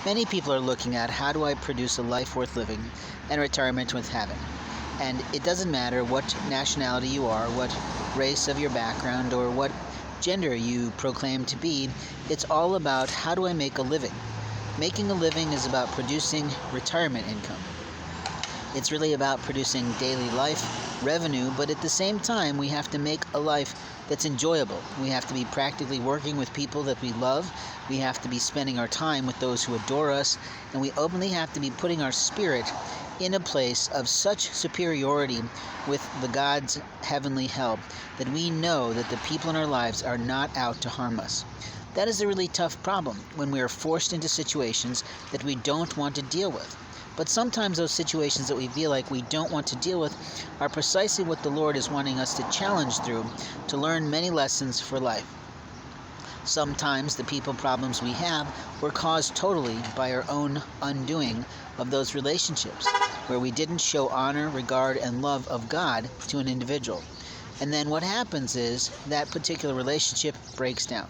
Many people are looking at how do I produce a life worth living and retirement with heaven. And it doesn't matter what nationality you are, what race of your background, or what gender you proclaim to be, it's all about how do I make a living. Making a living is about producing retirement income. It's really about producing daily life revenue, but at the same time, we have to make a life that's enjoyable. We have to be practically working with people that we love. We have to be spending our time with those who adore us, and we openly have to be putting our spirit in a place of such superiority with the God's heavenly help that we know that the people in our lives are not out to harm us. That is a really tough problem when we are forced into situations that we don't want to deal with. But sometimes those situations that we feel like we don't want to deal with are precisely what the Lord is wanting us to challenge through to learn many lessons for life. Sometimes the people problems we have were caused totally by our own undoing of those relationships, where we didn't show honor, regard, and love of God to an individual. And then what happens is that particular relationship breaks down.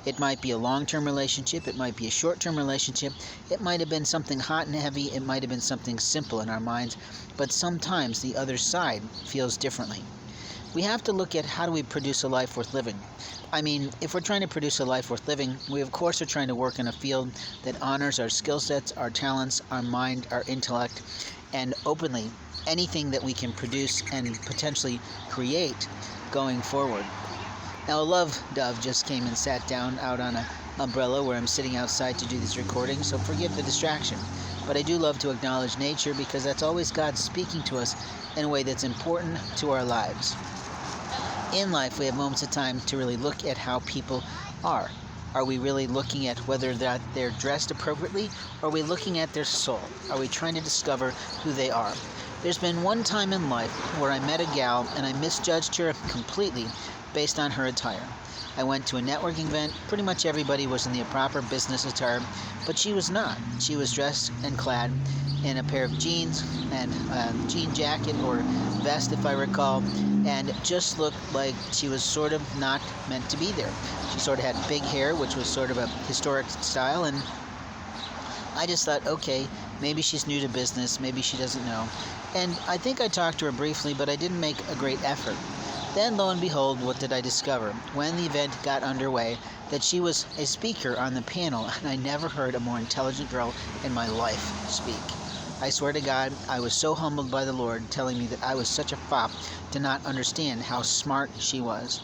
It might be a long-term relationship, it might be a short-term relationship, it might have been something hot and heavy, it might have been something simple in our minds, but sometimes the other side feels differently. We have to look at how do we produce a life worth living. I mean, if we're trying to produce a life worth living, we of course are trying to work in a field that honors our skill sets, our talents, our mind, our intellect, and openly anything that we can produce and potentially create going forward. Now, a love dove just came and sat down out on an umbrella where I'm sitting outside to do this recording, so forgive the distraction. But I do love to acknowledge nature because that's always God speaking to us in a way that's important to our lives. In life, we have moments of time to really look at how people are. Are we really looking at whether they're dressed appropriately, or are we looking at their soul? Are we trying to discover who they are? There's been one time in life where I met a gal and I misjudged her completely based on her attire. I went to a networking event. Pretty much everybody was in the proper business attire, but she was not. She was dressed and clad in a pair of jeans and a jean jacket or vest, if I recall, and just looked like she was sort of not meant to be there. She sort of had big hair, which was sort of a historic style, and I just thought, okay, maybe she's new to business, maybe she doesn't know. And I think I talked to her briefly, but I didn't make a great effort. Then, lo and behold, what did I discover? When the event got underway, that she was a speaker on the panel, and I never heard a more intelligent girl in my life speak. I swear to God, I was so humbled by the Lord telling me that I was such a fop to not understand how smart she was.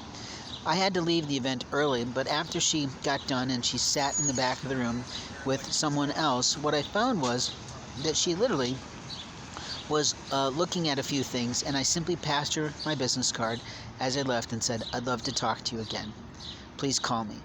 I had to leave the event early, but after she got done and she sat in the back of the room with someone else, what I found was that she literally was looking at a few things, and I simply passed her my business card as I left and said, I'd love to talk to you again. Please call me.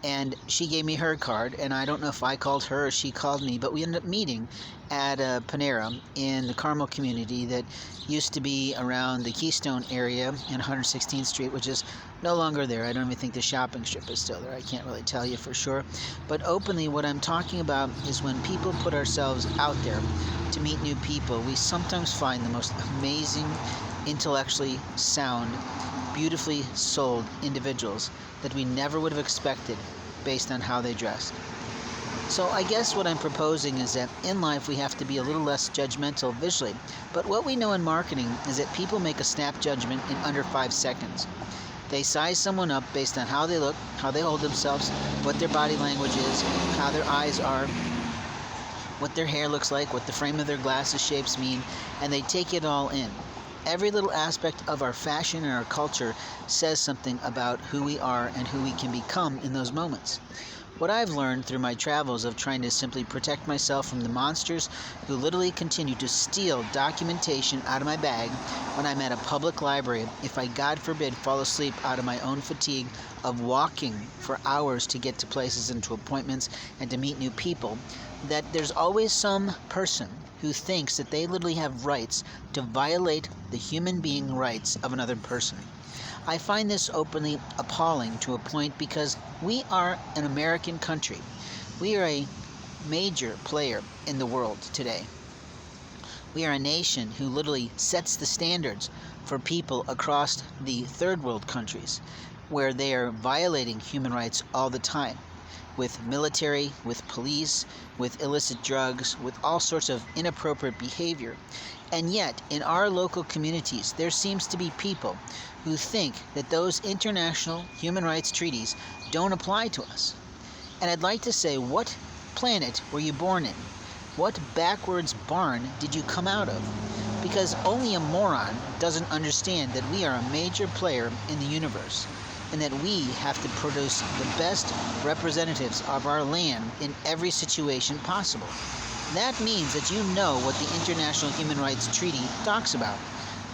And she gave me her card, and I don't know if I called her or she called me, but we ended up meeting at a Panera in the Carmel community that used to be around the Keystone area in 116th Street, which is no longer there. I don't even think the shopping strip is still there. I can't really tell you for sure. But openly, what I'm talking about is when people put ourselves out there to meet new people, we sometimes find the most amazing, intellectually sound, beautifully souled individuals that we never would have expected based on how they dressed. So I guess what I'm proposing is that in life we have to be a little less judgmental visually. But what we know in marketing is that people make a snap judgment in under 5 seconds. They size someone up based on how they look, how they hold themselves, what their body language is, how their eyes are, what their hair looks like, what the frame of their glasses shapes mean, and they take it all in. Every little aspect of our fashion and our culture says something about who we are and who we can become in those moments. What I've learned through my travels of trying to simply protect myself from the monsters who literally continue to steal documentation out of my bag when I'm at a public library, if I, God forbid, fall asleep out of my own fatigue of walking for hours to get to places and to appointments and to meet new people, that there's always some person who thinks that they literally have rights to violate the human being rights of another person. I find this openly appalling to a point because we are an American country. We are a major player in the world today. We are a nation who literally sets the standards for people across the third world countries where they are violating human rights all the time. with military, with police, with illicit drugs, with all sorts of inappropriate behavior. And yet, in our local communities, there seems to be people who think that those international human rights treaties don't apply to us. And I'd like to say, what planet were you born in? What backwards barn did you come out of? Because only a moron doesn't understand that we are a major player in the universe, and that we have to produce the best representatives of our land in every situation possible. That means that you know what the International Human Rights Treaty talks about.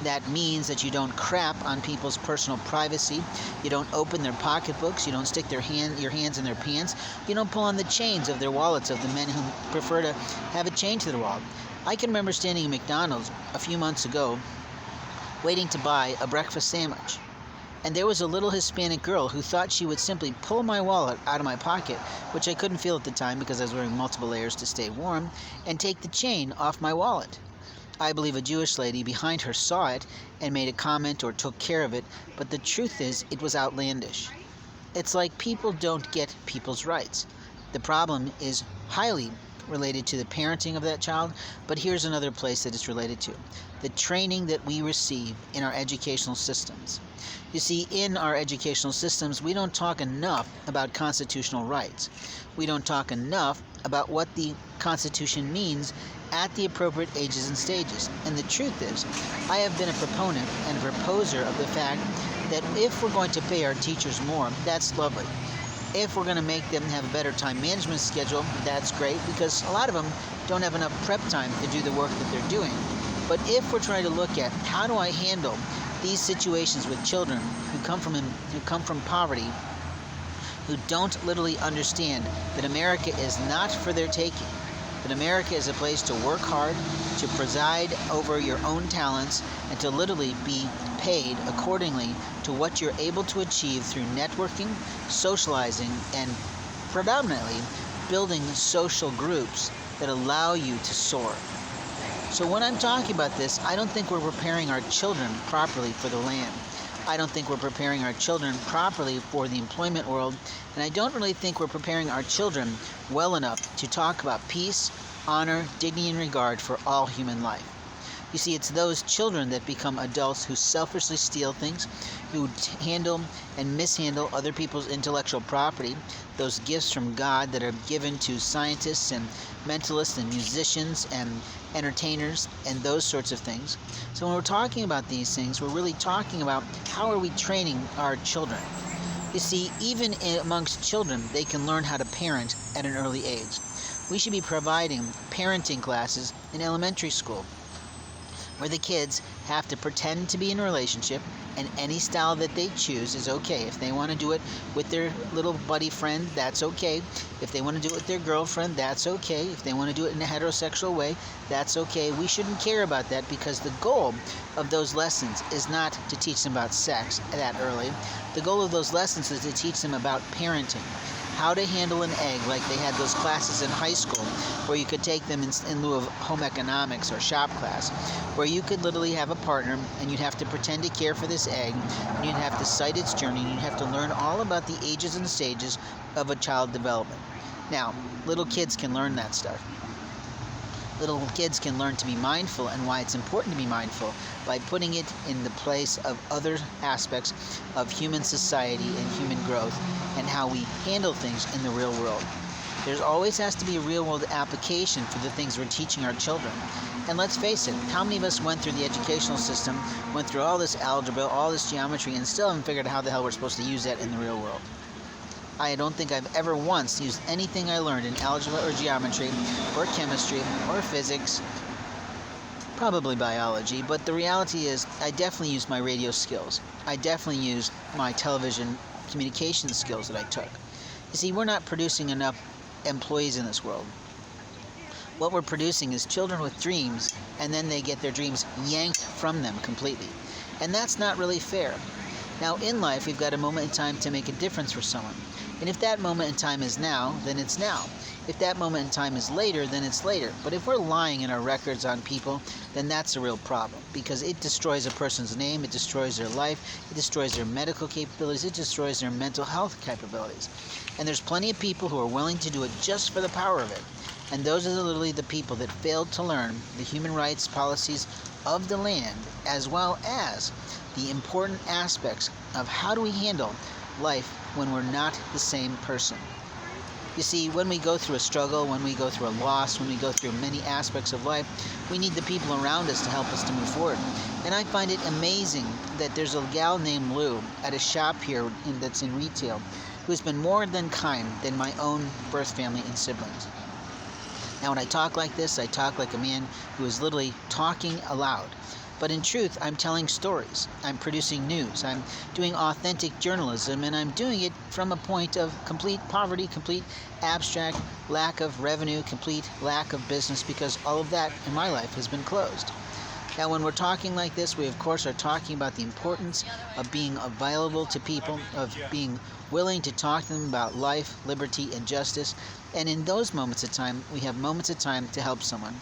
That means that you don't crap on people's personal privacy. You don't open their pocketbooks. You don't stick your hands in their pants. You don't pull on the chains of their wallets of the men who prefer to have a chain to their wallet. I can remember standing in McDonald's a few months ago waiting to buy a breakfast sandwich. And there was a little Hispanic girl who thought she would simply pull my wallet out of my pocket, which I couldn't feel at the time because I was wearing multiple layers to stay warm, and take the chain off my wallet. I believe a Jewish lady behind her saw it and made a comment or took care of it, but the truth is it was outlandish. It's like people don't get people's rights. The problem is highly related to the parenting of that child, but here's another place that it's related to: the training that we receive in our educational systems. You see, in our educational systems, we don't talk enough about constitutional rights. We don't talk enough about what the Constitution means at the appropriate ages and stages. And the truth is, I have been a proponent and a proposer of the fact that if we're going to pay our teachers more, that's lovely. If we're going to make them have a better time management schedule, that's great, because a lot of them don't have enough prep time to do the work that they're doing. But if we're trying to look at how do I handle these situations with children who come from poverty, who don't literally understand that America is not for their taking, that America is a place to work hard, to preside over your own talents, and to literally be paid accordingly to what you're able to achieve through networking, socializing, and predominantly building social groups that allow you to soar. So when I'm talking about this, I don't think we're preparing our children properly for the land. I don't think we're preparing our children properly for the employment world, and I don't really think we're preparing our children well enough to talk about peace, honor, dignity, and regard for all human life. You see, it's those children that become adults who selfishly steal things, who handle and mishandle other people's intellectual property, those gifts from God that are given to scientists and mentalists and musicians and entertainers and those sorts of things. So when we're talking about these things, we're really talking about how are we training our children. You see, even amongst children, they can learn how to parent at an early age. We should be providing parenting classes in elementary school, where the kids have to pretend to be in a relationship, and any style that they choose is okay. If they want to do it with their little buddy friend, that's okay. If they want to do it with their girlfriend, that's okay. If they want to do it in a heterosexual way, that's okay. We shouldn't care about that, because the goal of those lessons is not to teach them about sex that early. The goal of those lessons is to teach them about parenting, how to handle an egg, like they had those classes in high school where you could take them in lieu of home economics or shop class, where you could literally have a partner and you'd have to pretend to care for this egg, and you'd have to cite its journey, and you'd have to learn all about the ages and stages of a child development. Now, little kids can learn that stuff. Little kids can learn to be mindful and why it's important to be mindful by putting it in the place of other aspects of human society and human growth and how we handle things in the real world. There always has to be a real world application for the things we're teaching our children. And let's face it, how many of us went through the educational system, went through all this algebra, all this geometry, and still haven't figured out how the hell we're supposed to use that in the real world? I don't think I've ever once used anything I learned in algebra or geometry or chemistry or physics, probably biology, but the reality is I definitely used my radio skills. I definitely used my television communication skills that I took. You see, we're not producing enough employees in this world. What we're producing is children with dreams, and then they get their dreams yanked from them completely. And that's not really fair. Now, in life, we've got a moment in time to make a difference for someone. And if that moment in time is now, then it's now. If that moment in time is later, then it's later. But if we're lying in our records on people, then that's a real problem, because it destroys a person's name, it destroys their life, it destroys their medical capabilities, it destroys their mental health capabilities. And there's plenty of people who are willing to do it just for the power of it. And those are literally the people that failed to learn the human rights policies of the land, as well as the important aspects of how do we handle life when we're not the same person. You see, when we go through a struggle, when we go through a loss, when we go through many aspects of life, we need the people around us to help us to move forward. And I find it amazing that there's a gal named Lou at a shop here that's in retail who has been more than kind than my own birth family and siblings. Now, when I talk like this, I talk like a man who is literally talking aloud. But in truth, I'm telling stories. I'm producing news. I'm doing authentic journalism, and I'm doing it from a point of complete poverty, complete abstract lack of revenue, complete lack of business, because all of that in my life has been closed. Now, when we're talking like this, we of course are talking about the importance of being available to people, of being willing to talk to them about life, liberty, and justice. And in those moments of time, we have moments of time to help someone.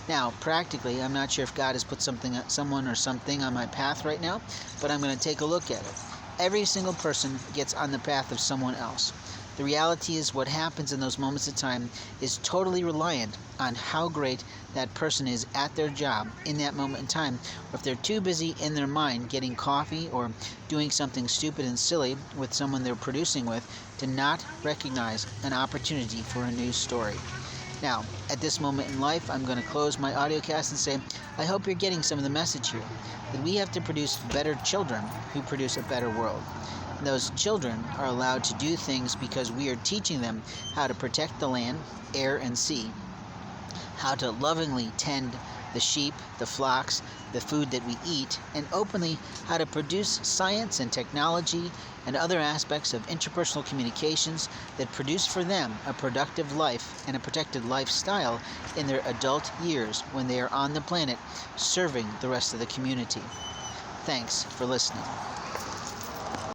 Now, practically, I'm not sure if God has put someone or something on my path right now, but I'm going to take a look at it. Every single person gets on the path of someone else. The reality is what happens in those moments of time is totally reliant on how great that person is at their job in that moment in time, or if they're too busy in their mind getting coffee or doing something stupid and silly with someone they're producing with to not recognize an opportunity for a news story. Now, at this moment in life, I'm going to close my audiocast and say, I hope you're getting some of the message here, that we have to produce better children who produce a better world. And those children are allowed to do things because we are teaching them how to protect the land, air, and sea, how to lovingly tend the sheep, the flocks, the food that we eat, and openly how to produce science and technology and other aspects of interpersonal communications that produce for them a productive life and a protected lifestyle in their adult years when they are on the planet serving the rest of the community. Thanks for listening.